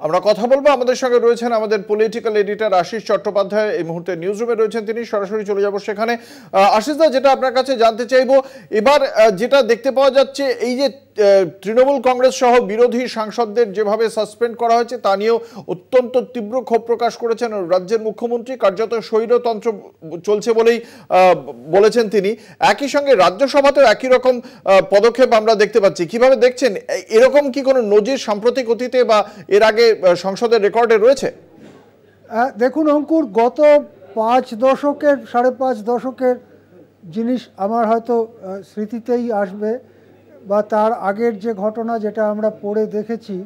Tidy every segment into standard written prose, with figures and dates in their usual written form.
আমরা কথা বলবো। আমাদের সঙ্গে রয়েছেন আমাদের পলিটিক্যাল এডিটর আশিস চট্টোপাধ্যায়, এই মুহূর্তে নিউজ রুমে রয়েছেন তিনি। সরাসরি চলে যাব সেখানে। আশিসদা, যেটা আপনার কাছে জানতে চাইবো, এবার যেটা দেখতে পাওয়া যাচ্ছে, এই যে তৃণমূল কংগ্রেস সহ বিরোধী সাংসদদের যেভাবে সাসপেন্ড করা হয়েছে তা নিয়েও অত্যন্ত তীব্র ক্ষোভ প্রকাশ করেছেন রাজ্যের মুখ্যমন্ত্রী। কার্যত স্বৈরতন্ত্র চলছে বলেই বলেছেন তিনি। একই সঙ্গে রাজ্যসভাতেও একই রকম পদক্ষেপ আমরা দেখতে পাচ্ছি। কিভাবে দেখছেন? এরকম কি কোনো নজির সাম্প্রতিক অতীতে বা এর আগে সংসদের রেকর্ডে রয়েছে? দেখুন অঙ্কুর, গত 5 দশকের 5.5 দশকের জিনিস আমার হয়তো স্মৃতিতেই আসবে, বা তার আগের যে ঘটনা যেটা আমরা পড়ে দেখেছি,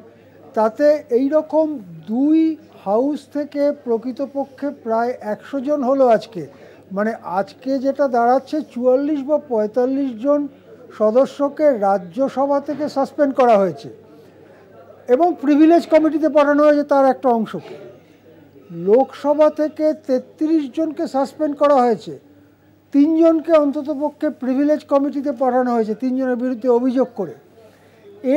তাতে এই রকম 2 হাউস থেকে প্রকৃতপক্ষে প্রায় 100 জন হলো আজকে। মানে আজকে যেটা দাঁড়াচ্ছে 44 বা 45 জন সদস্যকে রাজ্যসভা থেকে সাসপেন্ড করা হয়েছে এবং প্রিভিলেজ কমিটিতে পাঠানো হয়েছে তার একটা অংশকে। লোকসভা থেকে 33 জনকে সাসপেন্ড করা হয়েছে, 3 জনকে অন্ততপক্ষে প্রিভিলেজ কমিটিতে পাঠানো হয়েছে 3 জনের বিরুদ্ধে অভিযোগ করে।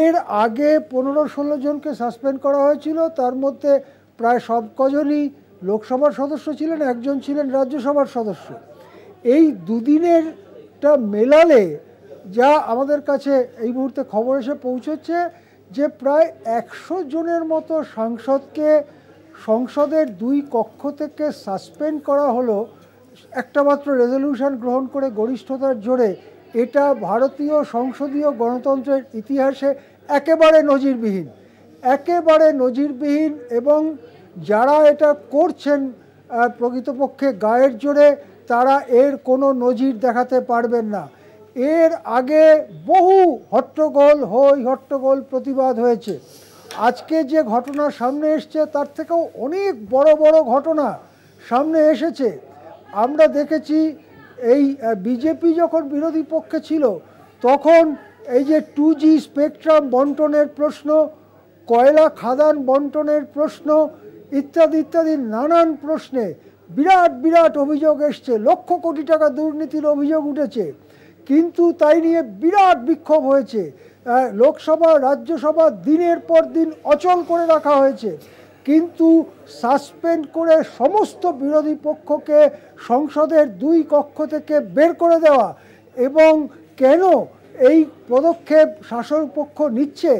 এর আগে 15-16 জনকে সাসপেন্ড করা হয়েছিল, তার মধ্যে প্রায় সব কজনই লোকসভার সদস্য ছিলেন, একজন ছিলেন রাজ্যসভার সদস্য। এই দুদিনেরটা মেলালে যা আমাদের কাছে এই মুহূর্তে খবর এসে পৌঁছচ্ছে যে প্রায় 100 জনের মতো সাংসদকে সংসদের 2 কক্ষ থেকে সাসপেন্ড করা হলো একটা মাত্র রেজলিউশন গ্রহণ করে গরিষ্ঠতার জোরে। এটা ভারতীয় সংসদীয় গণতন্ত্রের ইতিহাসে একেবারে নজিরবিহীন, এবং যারা এটা করছেন প্রকৃতপক্ষে গায়ের জোরে, তারা এর কোনো নজির দেখাতে পারবেন না। এর আগে বহু হট্টগোল প্রতিবাদ হয়েছে। আজকে যে ঘটনা সামনে এসছে তার থেকেও অনেক বড় বড় ঘটনা সামনে এসেছে। আমরা দেখেছি এই বিজেপি যখন বিরোধী পক্ষে ছিল তখন এই যে 2G স্পেকট্রাম বন্টনের প্রশ্ন, কয়লা খাদান বন্টনের প্রশ্ন ইত্যাদি নানান প্রশ্নে বিরাট অভিযোগ এসছে, লক্ষ কোটি টাকা দুর্নীতির অভিযোগ উঠেছে। কিন্তু তাই নিয়ে বিরাট বিক্ষোভ হয়েছে। লোকসভা রাজ্যসভা দিনের পর দিন অচল করে রাখা হয়েছে, কিন্তু সাসপেন্ড করে সমস্ত বিরোধী পক্ষকে সংসদের 2 কক্ষ থেকে বের করে দেওয়া, এবং কেন এই পদক্ষেপ শাসক পক্ষ নিচ্ছে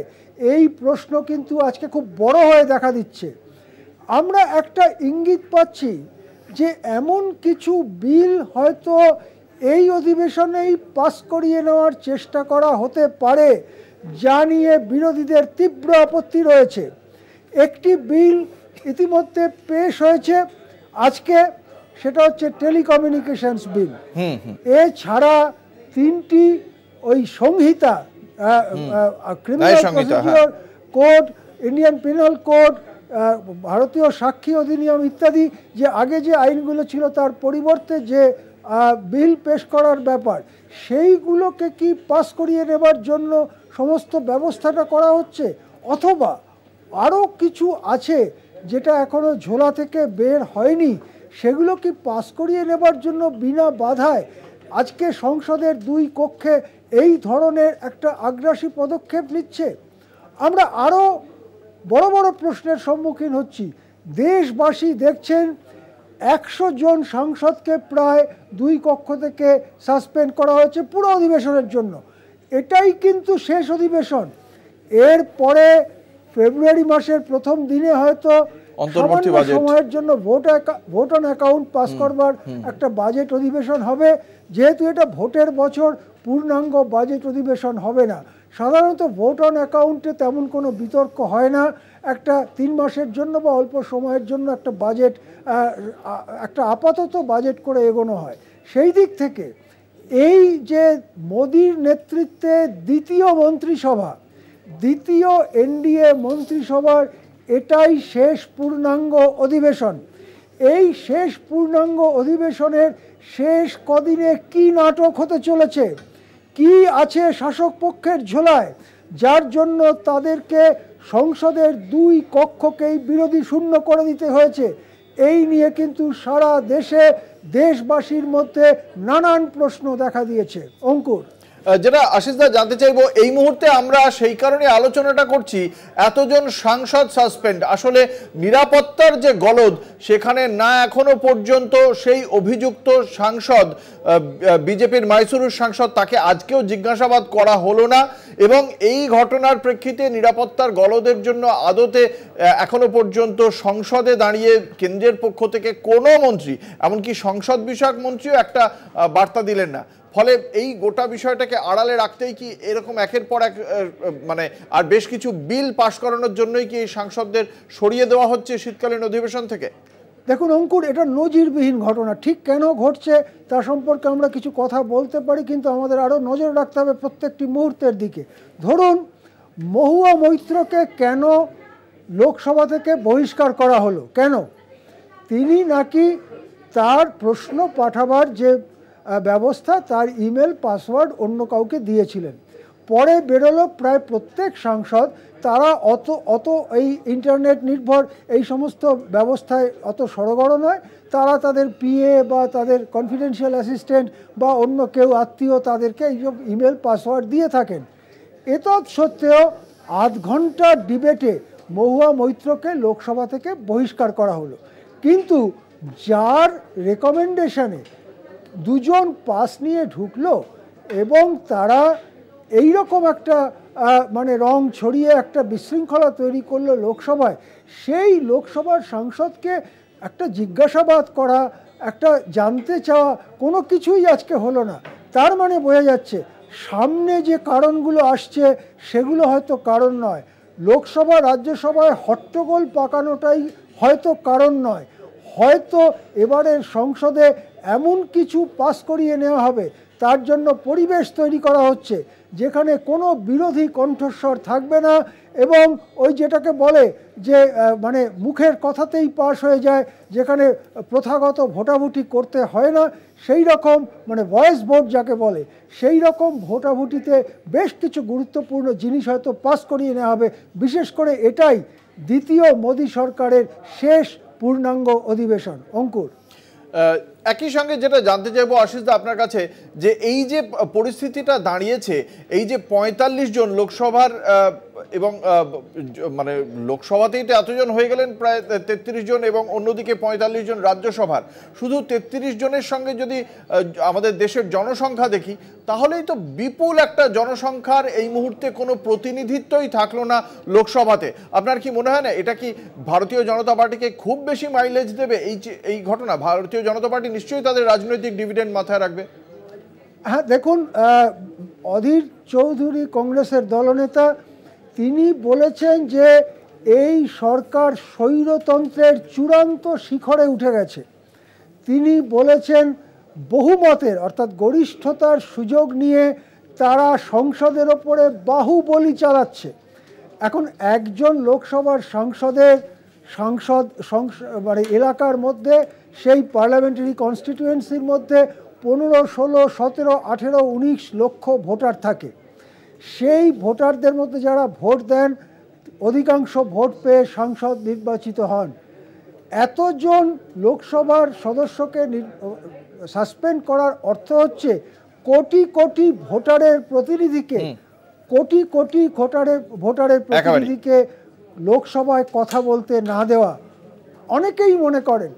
এই প্রশ্ন কিন্তু আজকে খুব বড় হয়ে দেখা দিচ্ছে। আমরা একটা ইঙ্গিত পাচ্ছি যে এমন কিছু বিল হয়তো এই অধিবেশনেই পাস করিয়ে নেওয়ার চেষ্টা করা হতে পারে, যা নিয়ে বিরোধীদের তীব্র আপত্তি রয়েছে। একটি বিল ইতিমধ্যে পেশ হয়েছে আজকে, সেটা হচ্ছে টেলিকমিউনিকেশনস বিল। এছাড়া 3টি ওই সংহিতা, criminal procedure code, Indian penal code, ভারতীয় সাক্ষী অধিনিয়ম ইত্যাদি, যে আগে যে আইনগুলো ছিল তার পরিবর্তে যে বিল পেশ করার ব্যাপার, সেইগুলোকে কি পাস করিয়ে নেবার জন্য সমস্ত ব্যবস্থাটা করা হচ্ছে, অথবা আরও কিছু আছে যেটা এখনও ঝোলা থেকে বের হয়নি, সেগুলো কি পাস করিয়ে নেবার জন্য বিনা বাধায় আজকে সংসদের 2 কক্ষে এই ধরনের একটা আগ্রাসী পদক্ষেপ নিচ্ছে? আমরা আরও বড় বড় প্রশ্নের সম্মুখীন হচ্ছি। দেশবাসী দেখছেন 100 জন সাংসদকে প্রায় 2 কক্ষ থেকে সাসপেন্ড করা হয়েছে পুরো অধিবেশনের জন্য। এটাই কিন্তু শেষ অধিবেশন। এরপরে ফেব্রুয়ারি মাসের প্রথম দিনে হয়তো সময়ের জন্য ভোট অন অ্যাকাউন্ট পাস করবার একটা বাজেট অধিবেশন হবে। যেহেতু এটা ভোটের বছর, পূর্ণাঙ্গ বাজেট অধিবেশন হবে না। সাধারণত ভোট অন অ্যাকাউন্টে তেমন কোনো বিতর্ক হয় না, একটা 3 মাসের জন্য বা অল্প সময়ের জন্য একটা বাজেট, একটা আপাতত বাজেট করে এগোনো হয়। সেই দিক থেকে এই যে মোদির নেতৃত্বে দ্বিতীয় এনডিএ মন্ত্রিসভার এটাই শেষ পূর্ণাঙ্গ অধিবেশন। এই শেষ পূর্ণাঙ্গ অধিবেশনের শেষ কদিনে কি নাটক হতে চলেছে, কি আছে শাসক পক্ষের ঝোলায়, যার জন্য তাদেরকে সংসদের 2 কক্ষকেই বিরোধী শূন্য করে দিতে হয়েছে, এই নিয়ে কিন্তু সারা দেশে দেশবাসীর মধ্যে নানান প্রশ্ন দেখা দিয়েছে। অঙ্কুর, যেটা আশিস দা জানতে চাইবো, এই মুহূর্তে আমরা সেই কারণে আলোচনাটা করছি, এতজন সাংসদ সাসপেন্ড, আসলে নিরাপত্তার যে গলদ সেখানে না এখনো পর্যন্ত সেই অভিযুক্ত সাংসদ বিজেপির মাইসুরুর সাংসদ তাকে আজকেও জিজ্ঞাসাবাদ করা হলো না, এবং এই ঘটনার প্রেক্ষিতে নিরাপত্তার গলদের জন্য আদতে এখনো পর্যন্ত সংসদে দাঁড়িয়ে কেন্দ্রের পক্ষ থেকে কোনো মন্ত্রী, এমনকি সংসদ বিষয়ক মন্ত্রীও একটা বার্তা দিলেন না। ফলে এই গোটা বিষয়টাকে আড়ালে রাখতেই কি এরকম একের পর এক মানে আর বেশ কিছু বিল পাশ করানোর জন্যই কি এই সাংসদদের সরিয়ে দেওয়া হচ্ছে শীতকালীন অধিবেশন থেকে? দেখুন অঙ্কুর, এটা নজিরবিহীন ঘটনা। ঠিক কেন ঘটছে তা সম্পর্কে আমরা কিছু কথা বলতে পারি, কিন্তু আমাদের আরও নজর রাখতে হবে প্রত্যেকটি মুহূর্তের দিকে। ধরুন, মহুয়া মৈত্রকে কেন লোকসভা থেকে বহিষ্কার করা হলো? কেন? তিনি নাকি তার প্রশ্ন পাঠাবার যে ব্যবস্থা, তার ইমেল পাসওয়ার্ড অন্য কাউকে দিয়েছিলেন। পরে বেরোলো প্রায় প্রত্যেক সাংসদ তারা অত এই ইন্টারনেট নির্ভর এই সমস্ত ব্যবস্থায় অত সড়গড় নয়। তারা তাদের পিএ বা তাদের কনফিডেন্সিয়াল অ্যাসিস্ট্যান্ট বা অন্য কেউ আত্মীয় তাদেরকে এইসব ইমেল পাসওয়ার্ড দিয়ে থাকেন। এতৎ সত্ত্বেও আধ ঘন্টার ডিবেটে মহুয়া মৈত্রকে লোকসভা থেকে বহিষ্কার করা হলো। কিন্তু যার রেকমেন্ডেশনে দুজন পাস নিয়ে ঢুকলো এবং তারা এই রকম একটা মানে রং ছড়িয়ে একটা বিশৃঙ্খলা তৈরি করলো লোকসভায়, সেই লোকসভার সাংসদকে একটা জিজ্ঞাসাবাদ করা, একটা জানতে চাওয়া, কোনো কিছুই আজকে হলো না। তার মানে বোঝা যাচ্ছে সামনে যে কারণগুলো আসছে সেগুলো হয়তো কারণ নয়। লোকসভা রাজ্যসভায় হট্টগোল পাকানোটাই হয়তো কারণ নয়। হয়তো এবারের সংসদে এমন কিছু পাস করিয়ে নেওয়া হবে, তার জন্য পরিবেশ তৈরি করা হচ্ছে যেখানে কোনো বিরোধী কণ্ঠস্বর থাকবে না, এবং ওই যেটাকে বলে যে মানে মুখের কথাতেই পাস হয়ে যায়, যেখানে প্রথাগত ভোটাভুটি করতে হয় না, সেই রকম মানে ভয়েস ভোট যাকে বলে, সেই রকম ভোটাভুটিতে বেশ কিছু গুরুত্বপূর্ণ জিনিস হয়তো পাস করিয়ে নেওয়া হবে। বিশেষ করে এটাই দ্বিতীয় মোদী সরকারের শেষ পূর্ণাঙ্গ অধিবেশন। অঙ্কুর, একই সঙ্গে যেটা জানতে চাইবো আশিস দা আপনার কাছে, যে এই যে পরিস্থিতিটা দাঁড়িয়েছে, এই যে ৪৫ জন লোকসভার এবং মানে লোকসভাতেই তো এতজন হয়ে গেলেন প্রায় ৩৩ জন, এবং অন্যদিকে ৪৫ জন রাজ্যসভার, শুধু ৩৩ জনের সঙ্গে যদি আমাদের দেশের জনসংখ্যা দেখি, তাহলেই তো বিপুল একটা জনসংখ্যার এই মুহূর্তে কোনো প্রতিনিধিত্বই থাকলো না লোকসভাতে। আপনার কি মনে হয় না এটা কি ভারতীয় জনতা পার্টিকে খুব বেশি মাইলেজ দেবে এই ঘটনা? ভারতীয় জনতা পার্টি নিশ্চয়ই তাদের রাজনৈতিক ডিভিডেন্ড মাথায় রাখবে। হ্যাঁ, দেখুন, অধীর চৌধুরী কংগ্রেসের দলনেতা, তিনি বলেছেন যে এই সরকার স্বৈরতন্ত্রের চূড়ান্ত শিখরে উঠে গেছে। তিনি বলেছেন বহুমতের অর্থাৎ গরিষ্ঠতার সুযোগ নিয়ে তারা সংসদের ওপরে বাহুবলি চালাচ্ছে। এখন একজন লোকসভার মানে এলাকার মধ্যে, সেই পার্লামেন্টারি কনস্টিটিউয়েন্সির মধ্যে ১৫, ১৬, ১৭, ১৮, ১৯ লক্ষ ভোটার থাকে। সেই ভোটারদের মধ্যে যারা ভোট দেন, অধিকাংশ ভোট পেয়ে সাংসদ নির্বাচিত হন। এতজন লোকসভার সদস্যকে সাসপেন্ড করার অর্থ হচ্ছে কোটি কোটি ভোটারের প্রতিনিধিকে ভোটারের প্রতিনিধিকে লোকসভায় কথা বলতে না দেওয়া। অনেকেই মনে করেন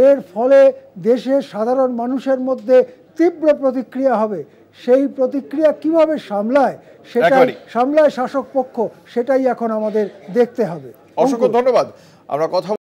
এর ফলে দেশের সাধারণ মানুষের মধ্যে তীব্র প্রতিক্রিয়া হবে। সেই প্রতিক্রিয়া কিভাবে সামলায় শাসক পক্ষ, সেটাই এখন আমাদের দেখতে হবে। অসংখ্য ধন্যবাদ। আমরা কথা